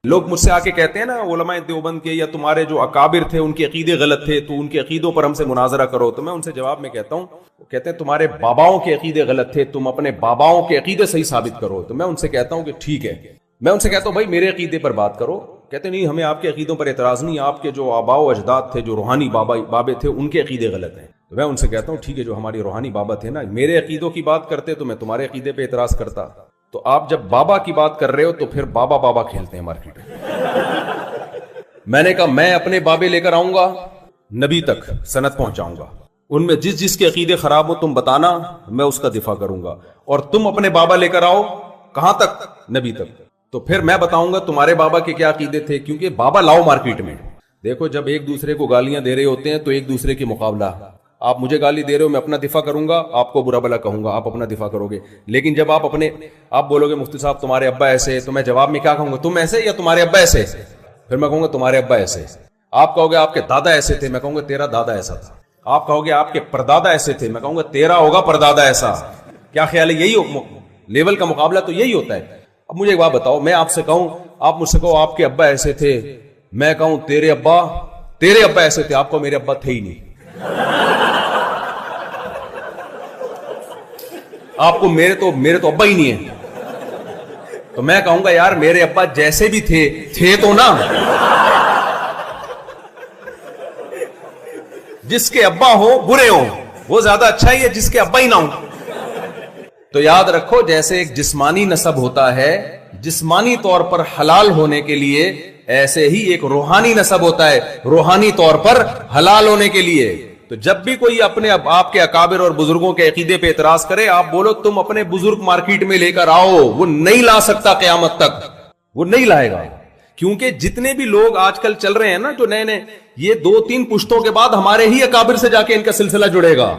لوگ مجھ سے آ کے کہتے ہیں نا علماء دیوبند کے یا تمہارے جو اکابر تھے ان کے عقیدے غلط تھے تو ان کے عقیدوں پر ہم سے مناظرہ کرو، تو میں ان سے جواب میں کہتا ہوں، وہ کہتے ہیں تمہارے باباؤں کے عقیدے غلط تھے، تم اپنے باباؤں کے عقیدے صحیح ثابت کرو، تو میں ان سے کہتا ہوں کہ ٹھیک ہے، میں ان سے کہتا ہوں بھائی میرے عقیدے پر بات کرو، کہتے نہیں ہمیں آپ کے عقیدوں پر اعتراض نہیں، آپ کے جو آباء و اجداد تھے جو روحانی بابے تھے ان کے عقیدے غلط ہیں، تو میں ان سے کہتا ہوں ٹھیک ہے، جو ہماری روحانی بابا تھے نا میرے عقیدوں کی بات کرتے تو میں تمہارے عقیدے پہ اعتراض کرتا، تو آپ جب بابا کی بات کر رہے ہو تو پھر بابا کھیلتے ہیں مارکیٹ میں۔ میں نے کہا میں اپنے بابے لے کر آؤں گا نبی تک سند پہنچاؤں گا، ان میں جس کے عقیدے خراب ہو تم بتانا، میں اس کا دفاع کروں گا، اور تم اپنے بابا لے کر آؤ کہاں تک؟ نبی تک، تو پھر میں بتاؤں گا تمہارے بابا کے کیا عقیدے تھے، کیونکہ بابا لاؤ مارکیٹ میں۔ دیکھو جب ایک دوسرے کو گالیاں دے رہے ہوتے ہیں تو ایک دوسرے کی مقابلہ، آپ مجھے گالی دے رہے ہو میں اپنا دفاع کروں گا، آپ کو برا بلا کہوں گا، آپ اپنا دفاع کرو گے، لیکن جب آپ بولو گے مفتی صاحب تمہارے ابا ایسے، تو میں جواب میں کیا کہوں گا؟ تم ایسے یا تمہارے ابا ایسے؟ پھر میں کہوں گا تمہارے ابا ایسے۔ آپ کہو گے آپ کے دادا ایسے تھے، میں کہوں گا تیرا دادا ایسا تھا۔ آپ کہو گے آپ کے پردادا ایسے تھے، میں کہوں گا تیرا ہوگا پردادا ایسا۔ کیا خیال ہے؟ یہی لیول کا مقابلہ تو یہی ہوتا ہے۔ اب مجھے ایک بات بتاؤ، میں آپ سے کہوں، آپ مجھ سے کہو آپ کے ابا ایسے تھے، میں کہوں تیرے ابا ایسے تھے، آپ کو میرے ابا تھے ہی نہیں، آپ کو میرے تو ابا ہی نہیں ہے، تو میں کہوں گا یار میرے ابا جیسے بھی تھے تو نا، جس کے ابا ہو برے ہو وہ زیادہ اچھا ہی ہے جس کے ابا ہی نہ ہو۔ تو یاد رکھو جیسے ایک جسمانی نسب ہوتا ہے جسمانی طور پر حلال ہونے کے لیے، ایسے ہی ایک روحانی نسب ہوتا ہے روحانی طور پر حلال ہونے کے لیے۔ تو جب بھی کوئی اپنے آپ کے اکابر اور بزرگوں کے عقیدے پہ اعتراض کرے، آپ بولو تم اپنے بزرگ مارکیٹ میں لے کر آؤ، وہ نہیں لا سکتا قیامت تک، وہ نہیں لائے گا، کیونکہ جتنے بھی لوگ آج کل چل رہے ہیں نا جو نئے یہ 2-3 پشتوں کے بعد ہمارے ہی اکابر سے جا کے ان کا سلسلہ جڑے گا،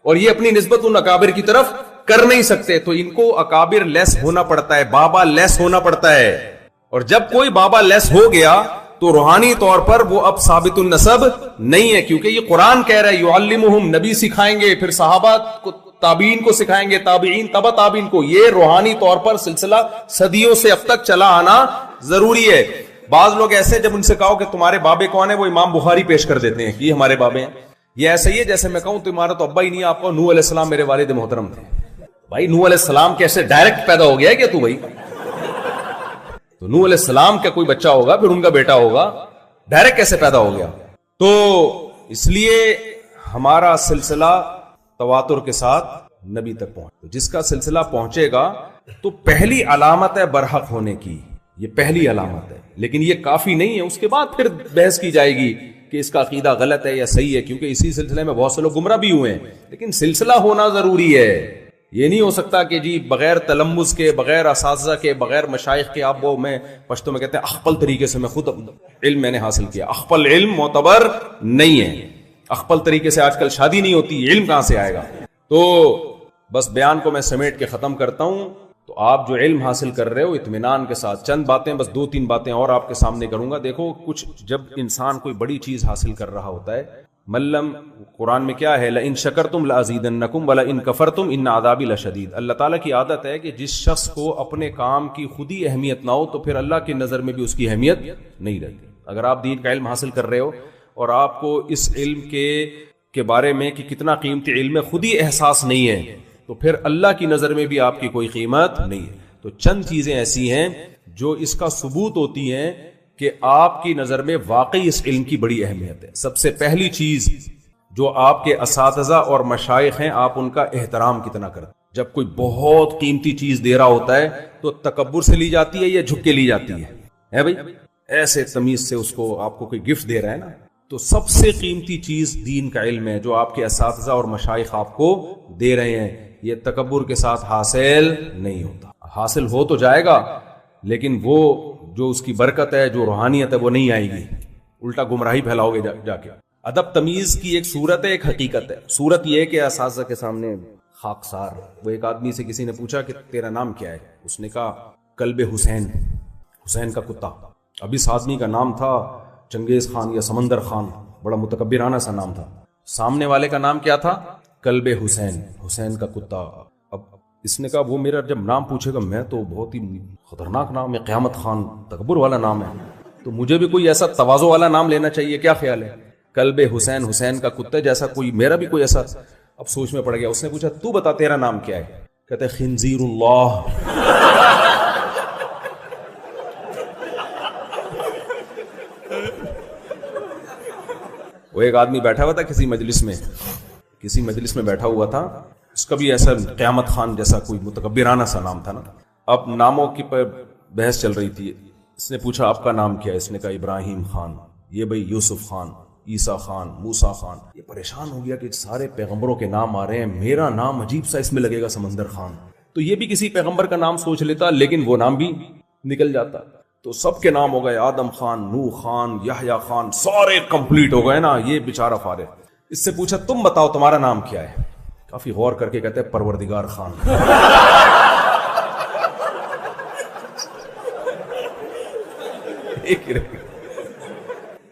اور یہ اپنی نسبت ان اکابر کی طرف کر نہیں سکتے، تو ان کو اکابر لیس ہونا پڑتا ہے، بابا لیس ہونا پڑتا ہے، اور جب کوئی بابا لیس ہو گیا تو روحانی طور پر وہ اب ثابت النسب نہیں ہے، کیونکہ یہ قرآن کہہ رہا ہے یعلمہم، نبی سکھائیں گے، پھر صحابہ کو تابعین کو سکھائیں گے، تابعین تبع تابعین کو، یہ روحانی طور پر سلسلہ صدیوں سے اب تک چلا آنا ضروری ہے۔ بعض لوگ ایسے جب ان سے کہو کہ تمہارے بابے کون ہیں، وہ امام بخاری پیش کر دیتے ہیں کہ یہ ہمارے بابے ہیں۔ یہ ایسے ہی ہے جیسے میں کہوں تمہارا تو ابا ہی نہیں، آپ کو نوح علیہ السلام میرے والد محترم تھے۔ بھائی نوح علیہ السلام کیسے ڈائریکٹ پیدا ہو گیا ہے کیا تو بھائی؟ تو نوح علیہ السلام کا کوئی بچہ ہوگا پھر ان کا بیٹا ہوگا، ڈائریکٹ کیسے پیدا ہو گیا؟ تو اس لیے ہمارا سلسلہ تواتر کے ساتھ نبی تک پہنچ، جس کا سلسلہ پہنچے گا تو پہلی علامت ہے برحق ہونے کی، یہ پہلی علامت ہے، لیکن یہ کافی نہیں ہے، اس کے بعد پھر بحث کی جائے گی کہ اس کا عقیدہ غلط ہے یا صحیح ہے، کیونکہ اسی سلسلے میں بہت سے لوگ گمراہ بھی ہوئے ہیں، لیکن سلسلہ ہونا ضروری ہے۔ یہ نہیں ہو سکتا کہ جی بغیر تلمذ کے، بغیر اساتذہ کے، بغیر مشائخ کے، آپ وہ میں پشتو میں کہتے ہیں اخپل طریقے سے میں خود علم میں نے حاصل کیا، اخپل علم معتبر نہیں ہے، اخپل طریقے سے آج کل شادی نہیں ہوتی، علم کہاں سے آئے گا؟ تو بس بیان کو میں سمیٹ کے ختم کرتا ہوں، تو آپ جو علم حاصل کر رہے ہو اطمینان کے ساتھ، چند باتیں بس 2-3 باتیں اور آپ کے سامنے کروں گا۔ دیکھو کچھ جب انسان کوئی بڑی چیز حاصل کر رہا ہوتا ہے، ملم قرآن میں کیا ہے، لئن شکرتم لازیدنکم ولئن کفرتم ان عذابی لشدید۔ اللہ تعالیٰ کی عادت ہے کہ جس شخص کو اپنے کام کی خود ہی اہمیت نہ ہو تو پھر اللہ کی نظر میں بھی اس کی اہمیت نہیں رہتی۔ اگر آپ دین کا علم حاصل کر رہے ہو اور آپ کو اس علم کے بارے میں کہ کتنا قیمتی علم ہے خود ہی احساس نہیں ہے تو پھر اللہ کی نظر میں بھی آپ کی کوئی قیمت نہیں ہے۔ تو چند چیزیں ایسی ہیں جو اس کا ثبوت ہوتی ہیں کہ آپ کی نظر میں واقعی اس علم کی بڑی اہمیت ہے۔ سب سے پہلی چیز جو آپ کے اساتذہ اور مشائخ ہیں، آپ ان کا احترام کتنا کرتے ہیں۔ جب کوئی بہت قیمتی چیز دے رہا ہوتا ہے تو تکبر سے لی جاتی ہے یا جھک کے لی جاتی ہے بھائی؟ ایسے تمیز سے اس کو آپ کو کوئی گفٹ دے رہا ہے نا، تو سب سے قیمتی چیز دین کا علم ہے جو آپ کے اساتذہ اور مشائخ آپ کو دے رہے ہیں۔ یہ تکبر کے ساتھ حاصل نہیں ہوتا، حاصل ہو تو جائے گا لیکن وہ جو اس کی برکت ہے، جو روحانیت ہے، وہ نہیں آئے گی، الٹا گمراہی پھیلاؤ گے جا کے۔ ادب تمیز کی ایک صورت ہے، ایک حقیقت ہے۔ صورت یہ ہے کہ اساتذہ کے سامنے خاکسار، وہ ایک آدمی سے کسی نے پوچھا کہ تیرا نام کیا ہے، اس نے کہا کلب حسین، حسین کا کتا۔ اب اس آدمی کا نام تھا چنگیز خان یا سمندر خان، بڑا متکبرانہ سا نام تھا۔ سامنے والے کا نام کیا تھا؟ کلب حسین، حسین کا کتا۔ اب اس نے کہا وہ میرا جب نام پوچھے گا میں تو بہت ہی خطرناک نام ہے، قیامت خان، تکبر والا نام ہے، تو مجھے بھی کوئی ایسا تواضع والا نام لینا چاہیے، کیا خیال ہے؟ کلب حسین، حسین کا کتے جیسا کوئی، میرا بھی کوئی ایسا۔ اب سوچ میں پڑ گیا، اس نے پوچھا تو بتا تیرا نام کیا ہے؟ کہتے خنزیر اللہ۔ وہ ایک آدمی بیٹھا ہوا تھا کسی مجلس میں بیٹھا ہوا تھا، اس کا بھی ایسا قیامت خان جیسا کوئی متکبرانہ سا نام تھا نا۔ اب ناموں کی پر بحث چل رہی تھی، اس نے پوچھا آپ کا نام کیا ہے؟ اس نے کہا ابراہیم خان۔ یہ بھائی یوسف خان، عیسیٰ خان، موسیٰ خان۔ یہ پریشان ہو گیا کہ سارے پیغمبروں کے نام آ رہے ہیں، میرا نام عجیب سا اس میں لگے گا سمندر خان، تو یہ بھی کسی پیغمبر کا نام سوچ لیتا، لیکن وہ نام بھی نکل جاتا۔ تو سب کے نام ہو گئے، آدم خان، نوح خان، یحییٰ خان، سارے کمپلیٹ ہو گئے نا۔ یہ بیچارہ فارغ، اس سے پوچھا تم بتاؤ تمہارا نام کیا ہے؟ کافی غور کر کے کہتے ہیں پروردگار خان۔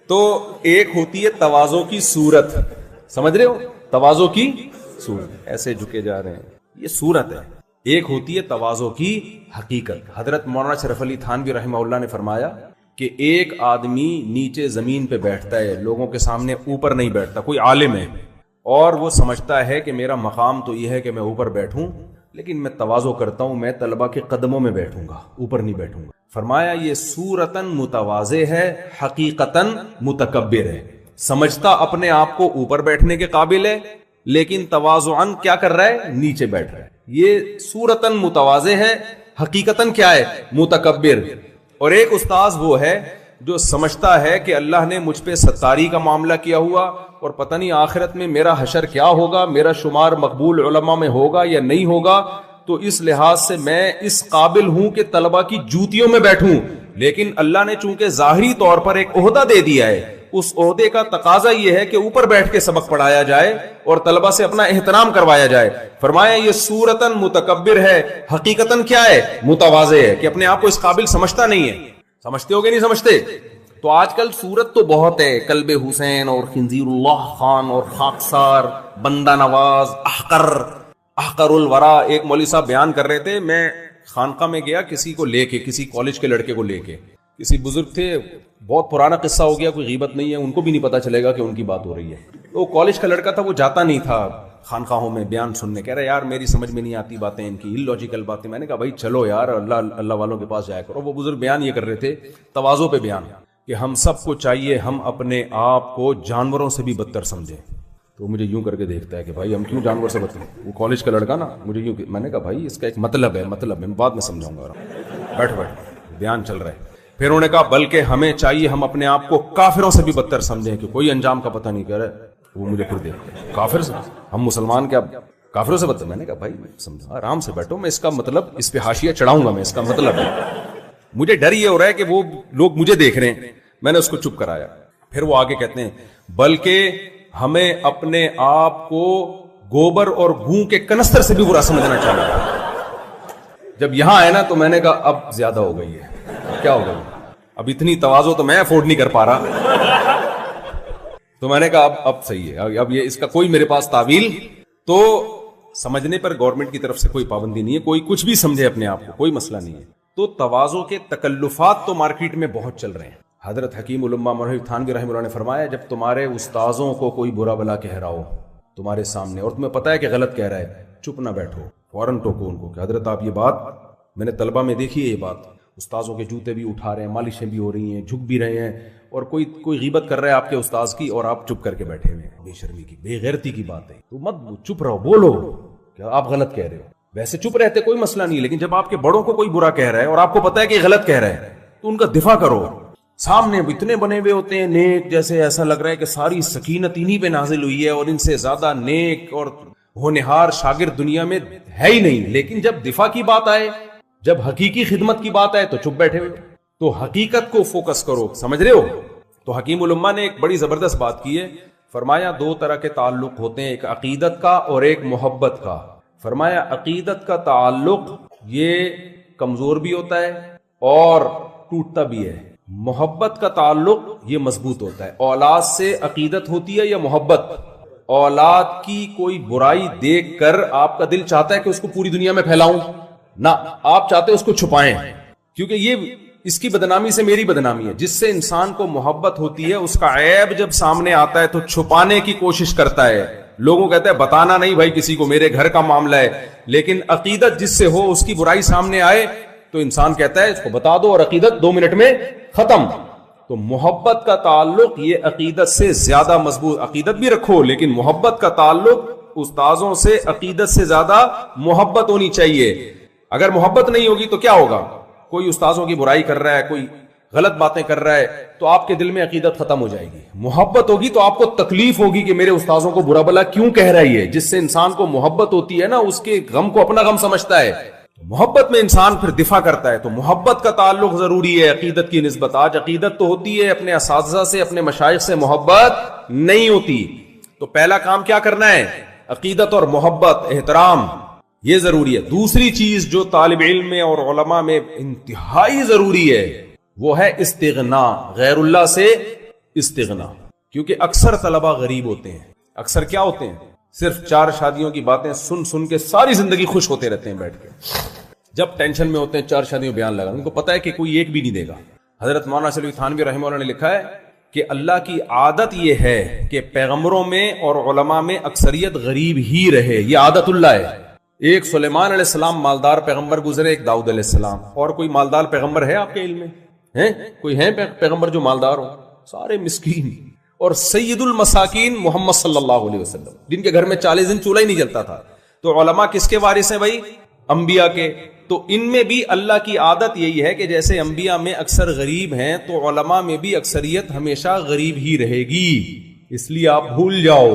تو ایک ہوتی ہے تواضع کی صورت، سمجھ رہے ہو؟ تواضع کی صورت، ایسے جھکے جا رہے ہیں، یہ صورت ہے۔ ایک ہوتی ہے تواضع کی حقیقت۔ حضرت مولانا شرف علی تھانوی رحمہ اللہ نے فرمایا کہ ایک آدمی نیچے زمین پہ بیٹھتا ہے، لوگوں کے سامنے اوپر نہیں بیٹھتا، کوئی عالم ہے اور وہ سمجھتا ہے کہ میرا مقام تو یہ ہے کہ میں اوپر بیٹھوں، لیکن میں تواضع کرتا ہوں، میں طلبہ کے قدموں میں بیٹھوں گا، اوپر نہیں بیٹھوں گا۔ فرمایا یہ صورتاً متواضع ہے، حقیقتاً متکبر ہے، سمجھتا اپنے آپ کو اوپر بیٹھنے کے قابل ہے، لیکن تواضعاً کیا کر رہا ہے؟ نیچے بیٹھ رہا ہے۔ یہ صورتاً متواضع ہے، حقیقتاً کیا ہے؟ متکبر۔ اور ایک استاذ وہ ہے جو سمجھتا ہے کہ اللہ نے مجھ پہ ستاری کا معاملہ کیا ہوا اور پتہ نہیں آخرت میں میرا حشر کیا ہوگا، میرا شمار مقبول علماء میں ہوگا یا نہیں ہوگا، تو اس لحاظ سے میں اس قابل ہوں کہ طلبہ کی جوتیوں میں بیٹھوں، لیکن اللہ نے چونکہ ظاہری طور پر ایک عہدہ دے دیا ہے، اس عہدے کا تقاضا یہ ہے کہ اوپر بیٹھ کے سبق پڑھایا جائے اور طلبہ سے اپنا احترام کروایا جائے۔ فرمایا یہ صورتاً متکبر ہے، حقیقتاً کیا ہے؟ متواضع ہے، کہ اپنے آپ کو اس قابل سمجھتا نہیں ہے۔ سمجھتے ہو کہ نہیں سمجھتے؟ تو آج کل صورت تو بہت ہے، کلب حسین اور خنزیر اللہ خان اور خاکسار، بندہ نواز، احقر الورا۔ ایک مولوی صاحب بیان کر رہے تھے، میں خانقاہ میں گیا کسی کو لے کے، کسی کالج کے لڑکے کو لے کے، کسی بزرگ تھے، بہت پرانا قصہ ہو گیا، کوئی غیبت نہیں ہے، ان کو بھی نہیں پتا چلے گا کہ ان کی بات ہو رہی ہے۔ وہ کالج کا لڑکا تھا، وہ جاتا نہیں تھا خانقاہوں میں بیان سننے، کہہ رہا یار میری سمجھ میں نہیں آتی باتیں ان کی، illogical باتیں۔ میں نے کہا بھائی چلو یار اللہ والوں کے پاس جایا کرو۔ وہ بزرگ بیان یہ کر رہے تھے تواضع پہ بیان، کہ ہم سب کو چاہیے ہم اپنے آپ کو جانوروں سے بھی بدتر سمجھیں۔ تو مجھے یوں کر کے دیکھتا ہے کہ بھائی ہم کیوں جانور سے بدتر؟ وہ کالج کا لڑکا نا، مجھے یوں، میں نے کہا بھائی اس کا ایک مطلب ہے میں بعد میں سمجھاؤں گا، بیٹھ بیان چل رہا ہے۔ پھر انہوں نے کہا بلکہ ہمیں چاہیے ہم اپنے آپ کو کافروں سے بھی بدتر سمجھیں کہ کوئی انجام کا پتہ نہیں کر رہا۔ وہ مجھے پھر دیکھ، کافر سے ہم مسلمان کیا کافروں سے بدتر؟ میں نے کہا بھائی سمجھا، آرام سے بیٹھو، میں اس کا مطلب اس پہ حاشیہ چڑھاؤں گا، میں اس کا مطلب ہے، مجھے ڈر یہ ہو رہا ہے کہ وہ لوگ مجھے دیکھ رہے ہیں۔ میں نے اس کو چپ کرایا۔ پھر وہ آگے کہتے ہیں بلکہ ہمیں اپنے آپ کو گوبر اور گوں کے کنستر سے بھی برا سمجھنا چاہیے۔ جب یہاں آئے نا تو میں نے کہا اب زیادہ ہو گئی ہے، کیا ہو گئی، اب اتنی تواضع تو میں افورڈ نہیں کر پا رہا۔ تو میں نے کہا اب صحیح ہے، اب یہ اس کا کوئی میرے پاس تعویل تو سمجھنے پر گورنمنٹ کی طرف سے کوئی پابندی نہیں ہے، کوئی کچھ بھی سمجھے اپنے آپ کو، کوئی مسئلہ نہیں ہے۔ تو تواضع کے تکلفات تو مارکیٹ میں بہت چل رہے ہیں۔ حضرت حکیم الامہ مولانا تھانوی رحمہ اللہ نے فرمایا جب تمہارے استاذوں کو کوئی برا بلا کہہ رہا ہو تمہارے سامنے اور تمہیں پتہ ہے کہ غلط کہہ رہا ہے، چپ نہ بیٹھو، فوراً ٹوکو ان کو کہ حضرت آپ یہ بات، میں نے طلبہ میں دیکھی ہے یہ بات، استاذوں کے جوتے بھی اٹھا رہے ہیں، مالشیں بھی ہو رہی ہیں، جھک بھی رہے ہیں، اور کوئی غیبت کر رہا ہے آپ کے استاذ کی اور آپ چپ کر کے بیٹھے ہوئے ہیں۔ بے شرمی کی، بے غیرتی کی بات ہے، تو مت چپ رہو، بولو کہ آپ غلط کہہ رہے ہو۔ ویسے چپ رہتے کوئی مسئلہ نہیں، لیکن جب آپ کے بڑوں کو کوئی برا کہہ رہا ہے اور آپ کو پتہ ہے کہ غلط کہہ رہا ہے تو ان کا دفاع کرو۔ سامنے اتنے بنے ہوئے ہوتے ہیں نیک، جیسے ایسا لگ رہا ہے کہ ساری سکینت انہی پہ نازل ہوئی ہے اور ان سے زیادہ نیک اور ہونہار شاگرد دنیا میں ہے ہی نہیں، لیکن جب دفاع کی بات آئے، جب حقیقی خدمت کی بات آئے تو چپ بیٹھے ہوئے۔ تو حقیقت کو فوکس کرو، سمجھ رہے ہو؟ تو حکیم الامہ نے ایک بڑی زبردست بات کی ہے، فرمایا دو طرح کے تعلق ہوتے ہیں، ایک عقیدت کا اور ایک محبت کا۔ فرمایا عقیدت کا تعلق یہ کمزور بھی ہوتا ہے اور ٹوٹتا بھی ہے، محبت کا تعلق یہ مضبوط ہوتا ہے۔ اولاد سے عقیدت ہوتی ہے یا محبت؟ اولاد کی کوئی برائی دیکھ کر آپ کا دل چاہتا ہے کہ اس کو پوری دنیا میں پھیلاؤں؟ نہ، آپ چاہتے اس کو چھپائیں، کیونکہ یہ اس کی بدنامی سے میری بدنامی ہے. جس سے انسان کو محبت ہوتی ہے اس کا عیب جب سامنے آتا ہے تو چھپانے کی کوشش کرتا ہے. لوگوں کہتے ہیں بتانا نہیں بھائی کسی کو، میرے گھر کا معاملہ ہے. لیکن عقیدت جس سے ہو، اس کی برائی سامنے آئے تو انسان کہتا ہے اس کو بتا دو، اور عقیدت 2 منٹ میں ختم. تو محبت کا تعلق یہ عقیدت سے زیادہ مضبوط. عقیدت بھی رکھو لیکن محبت کا تعلق استاذوں سے عقیدت سے زیادہ محبت ہونی چاہیے. اگر محبت نہیں ہوگی تو کیا ہوگا؟ کوئی استاذوں کی برائی کر رہا ہے، کوئی غلط باتیں کر رہا ہے، تو آپ کے دل میں عقیدت ختم ہو جائے گی. محبت ہوگی تو آپ کو تکلیف ہوگی کہ میرے استاذوں کو برا بلا کیوں کہہ رہی ہے. جس سے انسان کو محبت ہوتی ہے نا، اس کے غم کو اپنا غم سمجھتا ہے. محبت میں انسان پھر دفاع کرتا ہے. تو محبت کا تعلق ضروری ہے عقیدت کی نسبت. آج عقیدت تو ہوتی ہے، اپنے اساتذہ سے، اپنے مشائخ سے محبت نہیں ہوتی. تو پہلا کام کیا کرنا ہے؟ عقیدت اور محبت، احترام، یہ ضروری ہے. دوسری چیز جو طالب علم میں اور علماء میں انتہائی ضروری ہے وہ ہے استغنا، غیر اللہ سے استغنا. کیونکہ اکثر طلبہ غریب ہوتے ہیں. اکثر کیا ہوتے ہیں؟ صرف 4 شادیوں کی باتیں سن سن کے ساری زندگی خوش ہوتے رہتے ہیں بیٹھ کے. جب ٹینشن میں ہوتے ہیں 4 شادیوں بیان لگا، ان کو پتا ہے کہ کوئی ایک بھی نہیں دے گا. حضرت مولانا شریف تھانوی رحمہ اللہ نے لکھا ہے کہ اللہ کی عادت یہ ہے کہ پیغمبروں میں اور علماء میں اکثریت غریب ہی رہے. یہ عادت اللہ ہے. ایک سلیمان علیہ السلام مالدار پیغمبر گزرے، ایک داؤد علیہ السلام. اور کوئی مالدار پیغمبر ہے آپ کے علم میں؟ ہیں کوئی ہے پیغمبر جو مالدار ہو؟ سارے مسکین. اور سید المساکین محمد صلی اللہ علیہ وسلم، جن کے گھر میں 40 دن چولہا ہی نہیں جلتا تھا. تو علماء کس کے وارث ہیں بھائی؟ انبیاء کے. تو ان میں بھی اللہ کی عادت یہی ہے کہ جیسے انبیاء میں اکثر غریب ہیں تو علماء میں بھی اکثریت ہمیشہ غریب ہی رہے گی. اس لیے آپ بھول جاؤ.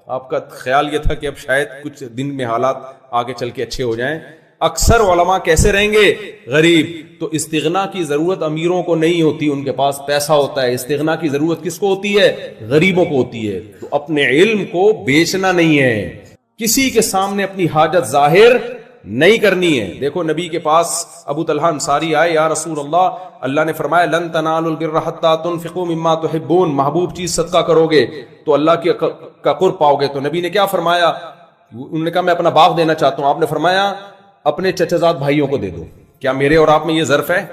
آپ کا خیال یہ تھا کہ اب شاید کچھ دن میں حالات آگے چل کے اچھے ہو جائیں. اکثر علماء کیسے رہیں گے؟ غریب. تو استغنا کی ضرورت امیروں کو نہیں ہوتی، ان کے پاس پیسہ ہوتا ہے. استغنا کی ضرورت کس کو ہوتی ہے؟ غریبوں کو ہوتی ہے. تو اپنے علم کو بیچنا نہیں ہے، کسی کے سامنے اپنی حاجت ظاہر نہیں کرنی ہے. دیکھو نبی کے پاس ابو طلحہ انصاری آئے، یا رسول اللہ، اللہ نے فرمایا لن تنالوا البر حتى تنفقوا مما تحبون، محبوب چیز صدقہ کرو گے تو اللہ کا قرب پاؤ گے. تو نبی نے کیا فرمایا؟ انہوں نے کہا میں اپنا باغ دینا چاہتا ہوں. آپ نے فرمایا اپنے چچا زاد بھائیوں کو دے دو. کیا میرے اور آپ میں یہ ظرف ہے؟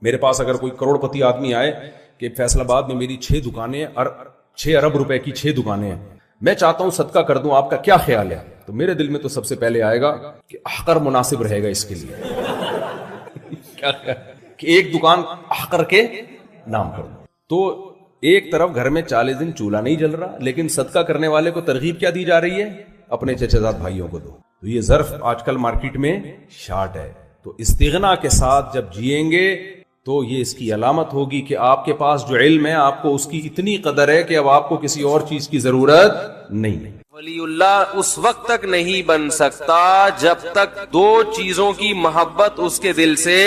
میرے پاس اگر کوئی کروڑ پتی آدمی آئے کہ فیصل آباد میں میری 6 دکانیں، 6 ارب روپے کی 6 دکانیں ہیں، میں چاہتا ہوں صدقہ کر دوں، آپ کا کیا خیال ہے؟ تو میرے دل میں تو سب سے پہلے آئے گا کہ احقر مناسب رہے گا اس کے لیے کیا کہ ایک دکان احقر کے نام کر دو. تو ایک طرف گھر میں 40 دن چولہا نہیں جل رہا، لیکن صدقہ کرنے والے کو ترغیب کیا دی جا رہی ہے؟ اپنے چچا زاد بھائیوں کو دو. تو یہ ظرف آج کل مارکیٹ میں شارٹ ہے. تو استغنا کے ساتھ جب جئیں گے تو یہ اس کی علامت ہوگی کہ آپ کے پاس جو علم ہے آپ کو اس کی اتنی قدر ہے کہ اب آپ کو کسی اور چیز کی ضرورت نہیں ہے. ولی اللہ اس وقت تک نہیں بن سکتا جب تک 2 چیزوں کی محبت اس کے دل سے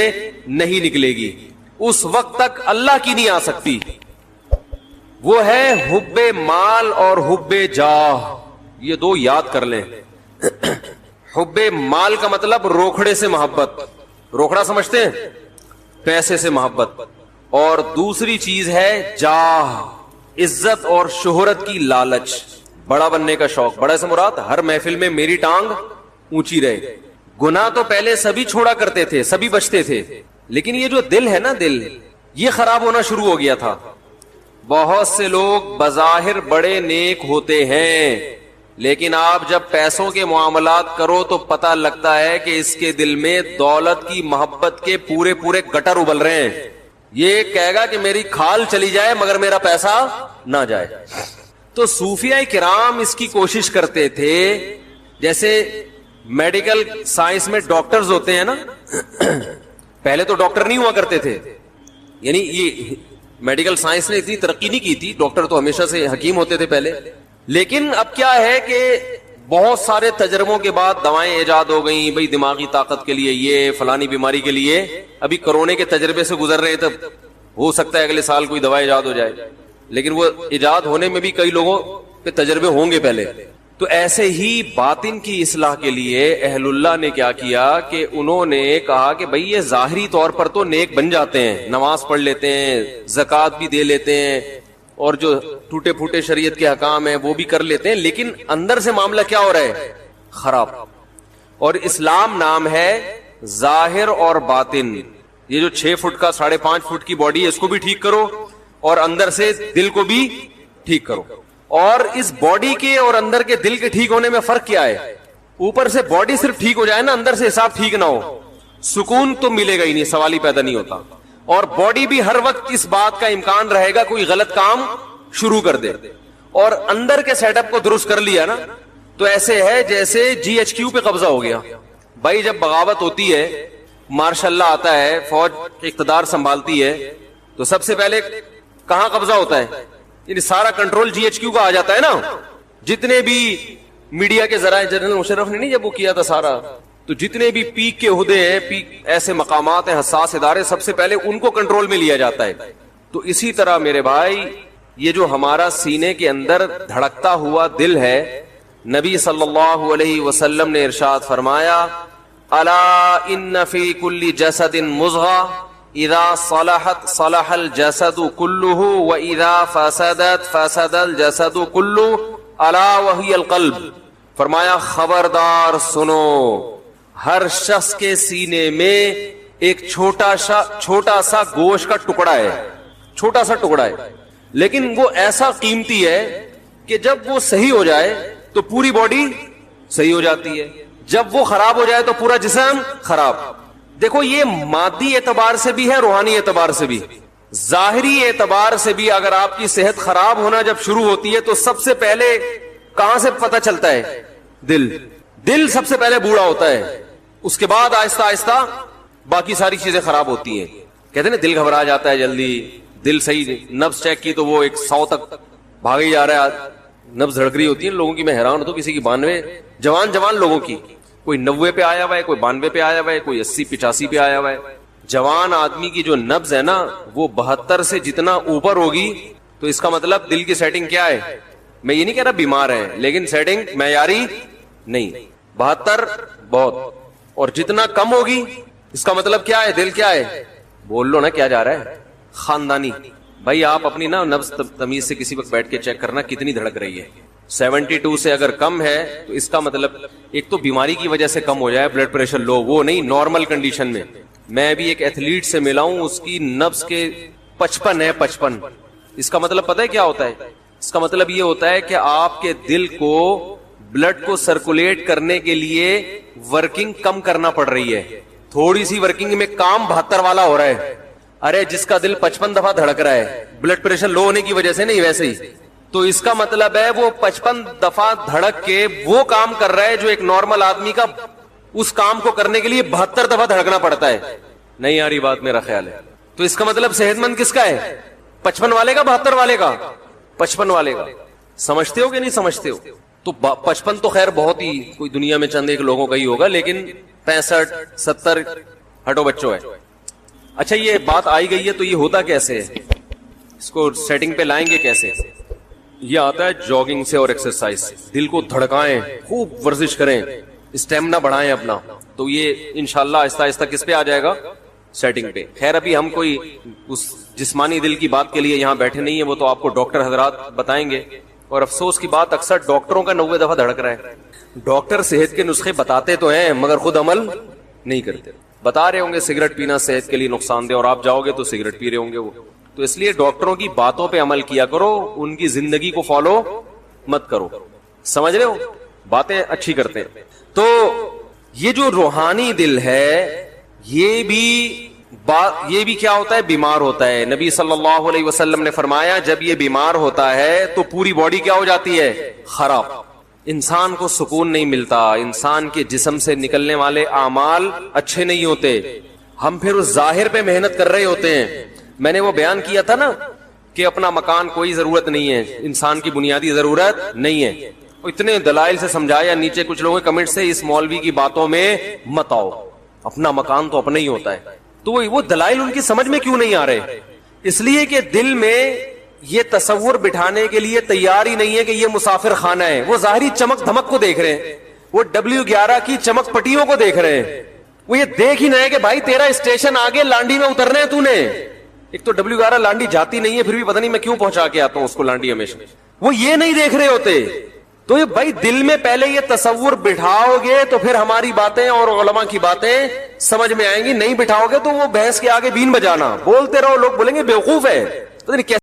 نہیں نکلے گی. اس وقت تک اللہ کی نہیں آ سکتی. وہ ہے حب مال اور حب جاہ. یہ 2 یاد کر لیں. حب مال کا مطلب روکھڑے سے محبت، روکھڑا سمجھتے ہیں؟ پیسے سے محبت. اور دوسری چیز ہے جاہ، عزت اور شہرت کی لالچ، بڑا بننے کا شوق. بڑا سے مراد ہر محفل میں میری ٹانگ اونچی رہے. گناہ تو پہلے سبھی چھوڑا کرتے تھے، سبھی بچتے تھے، لیکن یہ جو دل ہے نا، دل یہ خراب ہونا شروع ہو گیا تھا. بہت سے لوگ بظاہر بڑے نیک ہوتے ہیں، لیکن آپ جب پیسوں کے معاملات کرو تو پتہ لگتا ہے کہ اس کے دل میں دولت کی محبت کے پورے پورے گٹر ابل رہے ہیں. یہ کہے گا کہ میری کھال چلی جائے مگر میرا پیسہ نہ جائے. تو صوفیاء کرام اس کی کوشش کرتے تھے. جیسے میڈیکل سائنس میں ڈاکٹرز ہوتے ہیں نا، پہلے تو ڈاکٹر نہیں ہوا کرتے تھے، یعنی یہ میڈیکل سائنس نے اتنی ترقی نہیں کی تھی. ڈاکٹر تو ہمیشہ سے حکیم ہوتے تھے پہلے. لیکن اب کیا ہے کہ بہت سارے تجربوں کے بعد دوائیں ایجاد ہو گئیں. بھئی دماغی طاقت کے لیے، یہ فلانی بیماری کے لیے. ابھی کرونے کے تجربے سے گزر رہے ہیں، تب ہو سکتا ہے اگلے سال کوئی دوا ایجاد ہو جائے، لیکن وہ ایجاد ہونے میں بھی کئی لوگوں پہ تجربے ہوں گے پہلے. تو ایسے ہی باطن کی اصلاح کے لیے اہل اللہ نے کیا کیا کہ انہوں نے کہا کہ بھئی یہ ظاہری طور پر تو نیک بن جاتے ہیں، نماز پڑھ لیتے ہیں، زکوٰۃ بھی دے لیتے ہیں، اور جو ٹوٹے پھوٹے شریعت کے حکام ہیں وہ بھی کر لیتے ہیں, لیکن اندر سے معاملہ کیا ہو رہا ہے؟ خراب. اور اسلام نام ہے ظاہر اور باطن. یہ جو 6 فٹ کا 5.5 فٹ کی باڈی ہے اس کو بھی ٹھیک کرو اور اندر سے دل کو بھی ٹھیک کرو. اور اس باڈی کے اور اندر کے دل کے ٹھیک ہونے میں فرق کیا ہے؟ اوپر سے باڈی صرف ٹھیک ہو جائے نا, اندر سے حساب ٹھیک نہ ہو, سکون تو ملے گا ہی نہیں, سوال ہی پیدا نہیں ہوتا. اور باڈی بھی ہر وقت اس بات کا امکان رہے گا کوئی غلط کام شروع کر دے. اور اندر کے سیٹ اپ کو درست کر لیا نا تو ایسے ہے جیسے GHQ پہ قبضہ ہو گیا. بھائی جب بغاوت ہوتی ہے, ماشاء اللہ آتا ہے, فوج اقتدار سنبھالتی ہے, تو سب سے پہلے کہاں قبضہ ہوتا ہے؟ یعنی سارا کنٹرول GHQ کا آ جاتا ہے نا. جتنے بھی میڈیا کے ذرائع, جنرل مشرف نے نہیں جب وہ کیا تھا سارا, تو جتنے بھی پیک کے عہدے ہیں, ایسے مقامات ہیں, حساس ادارے, سب سے پہلے ان کو کنٹرول میں لیا جاتا ہے. تو اسی طرح میرے بھائی یہ جو ہمارا سینے کے اندر دھڑکتا ہوا دل ہے, نبی صلی اللہ علیہ وسلم نے ارشاد فرمایا الا ان فی کل جسد مضغہ اذا صلحت صلح الجسد كله واذا فسدت فسد الجسد كله الا وهي القلب. فرمایا خبردار سنو, ہر شخص کے سینے میں ایک چھوٹا سا گوشت کا ٹکڑا ہے, چھوٹا سا ٹکڑا ہے, لیکن وہ ایسا قیمتی ہے کہ جب وہ صحیح ہو جائے تو پوری باڈی صحیح ہو جاتی ہے, جب وہ خراب ہو جائے تو پورا جسم خراب. دیکھو یہ مادی اعتبار سے بھی ہے, روحانی اعتبار سے بھی, ظاہری اعتبار سے بھی. اگر آپ کی صحت خراب ہونا جب شروع ہوتی ہے تو سب سے پہلے کہاں سے پتہ چلتا ہے؟ دل سب سے پہلے بوڑھا ہوتا ہے, اس کے بعد آہستہ آہستہ باقی ساری چیزیں خراب ہوتی ہیں. کہتے ہیں نا دل گھبرا جاتا ہے جلدی, دل صحیح, نبض چیک کی تو وہ 100 تک بھاگ ہی جا رہا ہے, نبض دھڑک رہی ہوتی ہے لوگوں کی. میں حیران ہوتا ہوں, کسی کی 92, جوان لوگوں کی, کوئی 90 پہ آیا ہوا ہے, کوئی 92 پہ آیا ہوا ہے, کوئی 80-85 پہ آیا ہوا ہے. جوان آدمی کی جو نبض ہے نا وہ 72 سے جتنا اوپر ہوگی تو اس کا مطلب دل کی سیٹنگ کیا ہے؟ میں یہ نہیں کہہ رہا بیمار ہے, لیکن سیٹنگ معیاری نہیں. 72 بہت, اور جتنا کم ہوگی اس کا مطلب کیا ہے؟ دل کیا ہے؟ بول لو نا کیا جا رہا ہے؟ خاندانی. بھائی آپ اپنی نا نبض تمیز سے کسی وقت بیٹھ کے چیک کرنا کتنی دھڑک رہی ہے. 72 سے اگر کم ہے تو اس کا مطلب ایک تو بیماری کی وجہ سے کم ہو جائے, بلڈ پریشر لو, وہ نہیں, نارمل کنڈیشن میں. میں بھی ایک ایتھلیٹ سے ملا ہوں, اس کی نبض کے 55 ہے, 55. اس کا مطلب پتہ ہے کیا ہوتا ہے؟ اس کا مطلب یہ ہوتا ہے کہ آپ کے دل کو بلڈ کو سرکولیٹ کرنے کے لیے ورکنگ کم کرنا پڑ رہی ہے. تھوڑی سی ورکنگ میں کام 72 والا ہو رہا ہے. ارے جس کا دل 55 دفعہ دھڑک رہا ہے بلڈ پریشر لو ہونے کی وجہ سے نہیں, ویسے ہی, تو اس کا مطلب ہے وہ 55 دفعہ دھڑک کے وہ کام کر رہا ہے جو ایک نارمل آدمی کا اس کام کو کرنے کے لیے 72 دفعہ دھڑکنا پڑتا ہے. نہیں آ رہی بات میرا خیال ہے. تو اس کا مطلب صحت مند کس کا ہے؟ 55 والے کا, 72 والے کا؟ 55 والے کا. سمجھتے ہو کہ نہیں سمجھتے ہو؟ تو 55 تو خیر بہت ہی, کوئی دنیا میں چند ایک لوگوں کا ہی ہوگا, لیکن 65 70 ہٹو بچوں ہے. اچھا یہ بات آئی گئی ہے تو یہ ہوتا کیسے ہے, اس کو سیٹنگ پہ لائیں گے کیسے؟ یہ آتا ہے جاگنگ سے اور ایکسرسائز. دل کو دھڑکائیں, خوب ورزش کریں, اسٹیمنا بڑھائیں اپنا, تو یہ انشاءاللہ آہستہ آہستہ کس پہ آ جائے گا؟ سیٹنگ پہ. خیر ابھی ہم کوئی اس جسمانی دل کی بات کے لیے یہاں بیٹھے نہیں ہیں, وہ تو آپ کو ڈاکٹر حضرات بتائیں گے. اور افسوس کی بات اکثر ڈاکٹروں کا 90 دفعہ دھڑک رہا ہے. ڈاکٹر صحت کے نسخے بتاتے تو ہیں مگر خود عمل نہیں کرتے. بتا رہے ہوں گے سگریٹ پینا صحت کے لیے نقصان دہ, اور آپ جاؤ گے تو سگریٹ پی رہے ہوں گے وہ. تو اس لیے ڈاکٹروں کی باتوں پہ عمل کیا کرو, ان کی زندگی کو فالو مت کرو. سمجھ رہے ہو؟ باتیں اچھی کرتے ہیں. تو یہ جو روحانی دل ہے یہ بھی کیا ہوتا ہے؟ بیمار ہوتا ہے. نبی صلی اللہ علیہ وسلم نے فرمایا جب یہ بیمار ہوتا ہے تو پوری باڈی کیا ہو جاتی ہے؟ خراب. انسان کو سکون نہیں ملتا, انسان کے جسم سے نکلنے والے اعمال اچھے نہیں ہوتے. ہم پھر اس ظاہر پہ محنت کر رہے ہوتے ہیں. میں نے وہ بیان کیا تھا نا کہ اپنا مکان کوئی ضرورت نہیں ہے, انسان کی بنیادی ضرورت نہیں ہے. اتنے دلائل سے سمجھایا, نیچے کچھ لوگوں کے کمنٹ سے اس مولوی کی باتوں میں مت آؤ, اپنا مکان تو اپنا ہی ہوتا ہے. تو وہ دلائل ان کی سمجھ میں کیوں نہیں آ رہے؟ اس لیے کہ دل میں یہ تصور بٹھانے کے لیے تیار ہی نہیں ہے کہ یہ مسافر خانہ ہے. وہ ظاہری چمک دھمک کو دیکھ رہے ہیں, وہ W11 کی چمک پٹیوں کو دیکھ رہے ہیں. وہ یہ دیکھ ہی نہ ہے کہ بھائی تیرا اسٹیشن آگے لانڈی میں اترنا ہے, تو نے ایک تو WR لانڈی جاتی نہیں ہے، پھر بھی پتہ نہیں میں کیوں پہنچا کے آتا ہوں اس کو لانڈی ہمیشہ. وہ یہ نہیں دیکھ رہے ہوتے. تو یہ بھائی دل میں پہلے یہ تصور بٹھاؤ گے تو پھر ہماری باتیں اور علماء کی باتیں سمجھ میں آئیں گی. نہیں بٹھاؤ گے تو وہ بھینس کے آگے بین بجانا، بولتے رہو، لوگ بولیں گے بیوقوف ہے. پتہ نہیں